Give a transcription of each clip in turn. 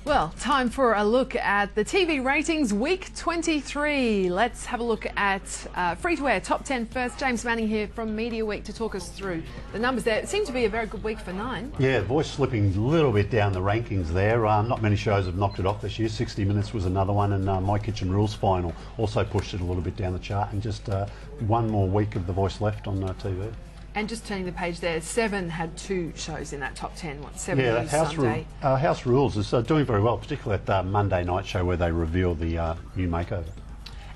Well, time for a look at the TV ratings week 23. Let's have a look at free-to-air top 10 first. James Manning here from Mediaweek to talk us through the numbers there. It seemed to be a very good week for Nine. Yeah, Voice slipping a little bit down the rankings there. Not many shows have knocked it off this year. 60 Minutes was another one, and My Kitchen Rules final also pushed it a little bit down the chart, and just one more week of The Voice left on TV. And just turning the page there, Seven had two shows in that top 10. What, Seven yeah, News Sunday? House Rules is doing very well, particularly at the Monday night show where they reveal the new makeover.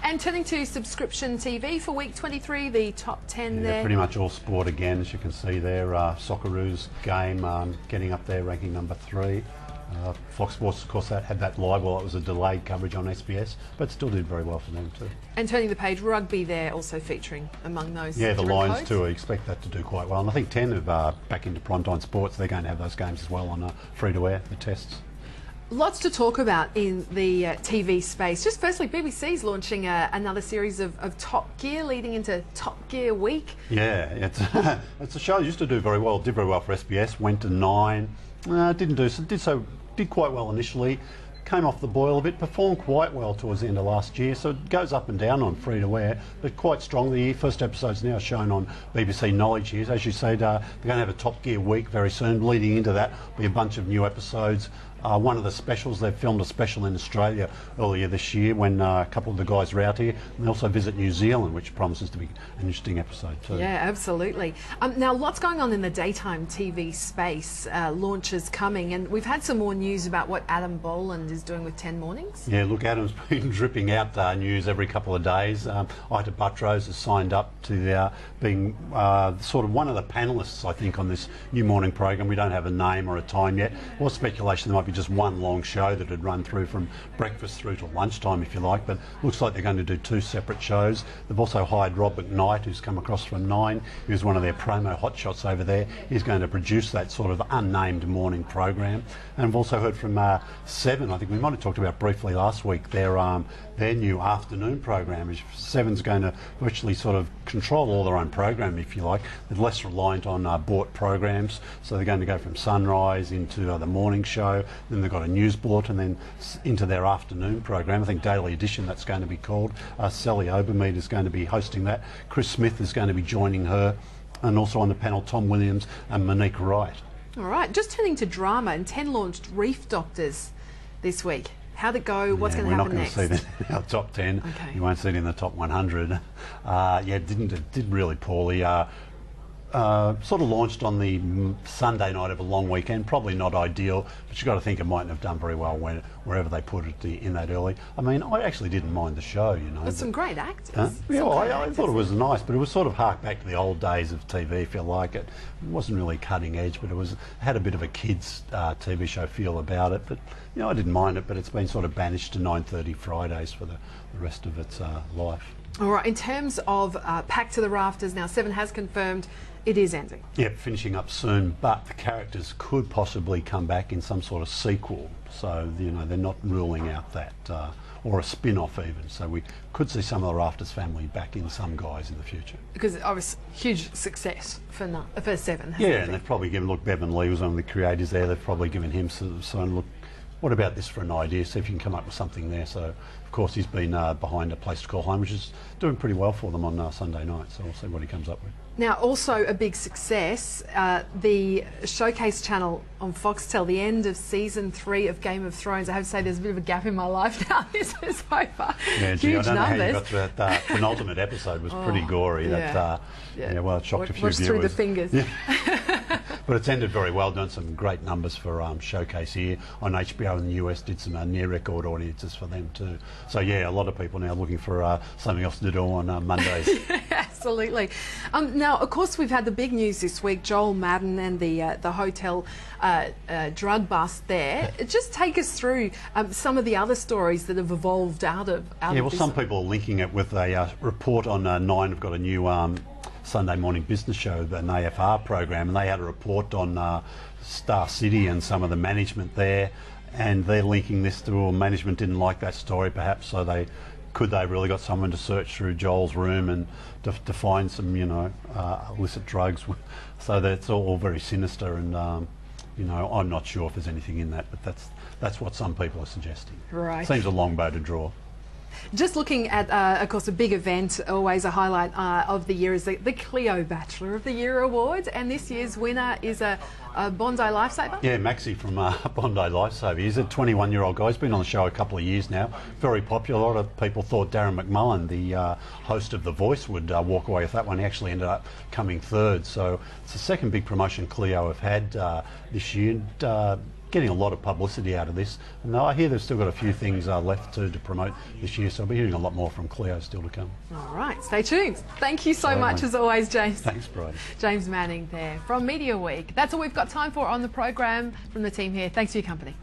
And turning to subscription TV for week 23, the top 10 there. Pretty much all sport again, as you can see there. Socceroos game getting up there, ranking number 3. Fox Sports, of course, had that live. Well, it was a delayed coverage on SBS, but still did very well for them too. And turning the page, rugby there also featuring among those. Yeah, the Lions codes. too. I expect that to do quite well. And I think 10 are back into primetime sports. They're going to have those games as well on free-to-air, the tests. Lots to talk about in the TV space. Just firstly, BBC's launching another series of Top Gear leading into Top Gear Week. Yeah, it's a show that used to do very well, did very well for SBS, went to 9, did quite well initially, came off the boil a bit, performed quite well towards the end of last year, so it goes up and down on free-to-air, but quite strong. The first episode's now shown on BBC Knowledge here. As you said, they're going to have a Top Gear week very soon. Leading into that will be a bunch of new episodes. One of the specials, they've filmed a special in Australia earlier this year when a couple of the guys are out here. And they also visit New Zealand, which promises to be an interesting episode too. Yeah, absolutely. Now, lots going on in the daytime TV space, launches coming, and we've had some more news about what Adam Boland is doing with 10 Mornings. Yeah, look, Adam's been dripping out news every couple of days. Ita Buttrose has signed up to being sort of one of the panellists, I think, on this new morning program. We don't have a name or a time yet. There was speculation there might be just one long show that had run through from breakfast through to lunchtime, if you like, but looks like they're going to do 2 separate shows. They've also hired Rob McKnight, who's come across from 9. He was one of their promo hotshots over there. He's going to produce that sort of unnamed morning program. And I've also heard from 7, I think we might have talked about briefly last week, their new afternoon program. 7's going to virtually sort of control all their own program, if you like. They're less reliant on bought programs, so they're going to go from sunrise into the morning show. Then they've got a news bulletin, and then into their afternoon program. I think Daily Edition, that's going to be called. Sally Obermead is going to be hosting that. Chris Smith is going to be joining her, and also on the panel Tom Williams and Monique Wright. All right, just turning to drama, and 10 launched Reef Doctors this week. How'd it go? What's going to happen next? We're not going to see that in our top 10. Okay. You won't see it in the top 100. It did really poorly. Sort of launched on the Sunday night of a long weekend, probably not ideal, but you've got to think it mightn't have done very well wherever they put it in that early. I mean, I actually didn't mind the show, you know. There's some great actors. I thought it was nice, but it was sort of hark back to the old days of TV, if you like. It wasn't really cutting edge, but it had a bit of a kids' TV show feel about it. But, you know, I didn't mind it, but it's been sort of banished to 9:30 Fridays for the rest of its life. All right, in terms of Packed to the Rafters, now 7 has confirmed it is ending. Yep, finishing up soon, but the characters could possibly come back in some sort of sequel. So, you know, they're not ruling out that, or a spin-off even. So we could see some of the Rafters family back in some guys in the future. Because obviously, huge success for 7. Yeah, and they've probably given, look, Bevan Lee was one of the creators there, they've probably given him some, look, what about this for an idea? See if you can come up with something there. So, of course, he's been behind A Place to Call Home, which is doing pretty well for them on Sunday night. So we'll see what he comes up with. Now, also a big success, the Showcase channel on Foxtel, the end of season 3 of Game of Thrones. I have to say there's a bit of a gap in my life now. This is over. Yeah, gee, huge I don't know numbers. how you got to that penultimate episode. Was pretty gory. Yeah. Well, it shocked a few viewers. Through the fingers. Yeah. But it's ended very well, done some great numbers for Showcase here. On HBO in the US, did some near record audiences for them too. So yeah, a lot of people now looking for something else to do on Mondays. Absolutely. Now, of course, we've had the big news this week, Joel Madden and the hotel drug bust there. Just take us through some of the other stories that have evolved out of this. Some people are linking it with a report on 9 have got a new Sunday morning business show, an AFR program, and they had a report on Star City and some of the management there, and they're linking this to, well, management didn't like that story perhaps, so they really got someone to search through Joel's room and to find some, you know, illicit drugs. So that's all very sinister, and you know, I'm not sure if there's anything in that, but that's what some people are suggesting. Right. Seems a long bow to draw. Just looking at, of course, a big event, always a highlight of the year is the Cleo Bachelor of the Year Awards, and this year's winner is a Bondi Lifesaver. Yeah, Maxie from Bondi Lifesaver. He's a 21-year-old guy. He's been on the show a couple of years now. Very popular. A lot of people thought Darren McMullen, the host of The Voice, would walk away with that one. He actually ended up coming third. So it's the second big promotion Cleo have had this year. Getting a lot of publicity out of this, and I hear they've still got a few things left to promote this year, so I'll be hearing a lot more from Cleo still to come. All right, stay tuned. Thank you so much as always, James. Thanks, Brady. James Manning there from Media Week. That's all we've got time for on the program from the team here. Thanks for your company.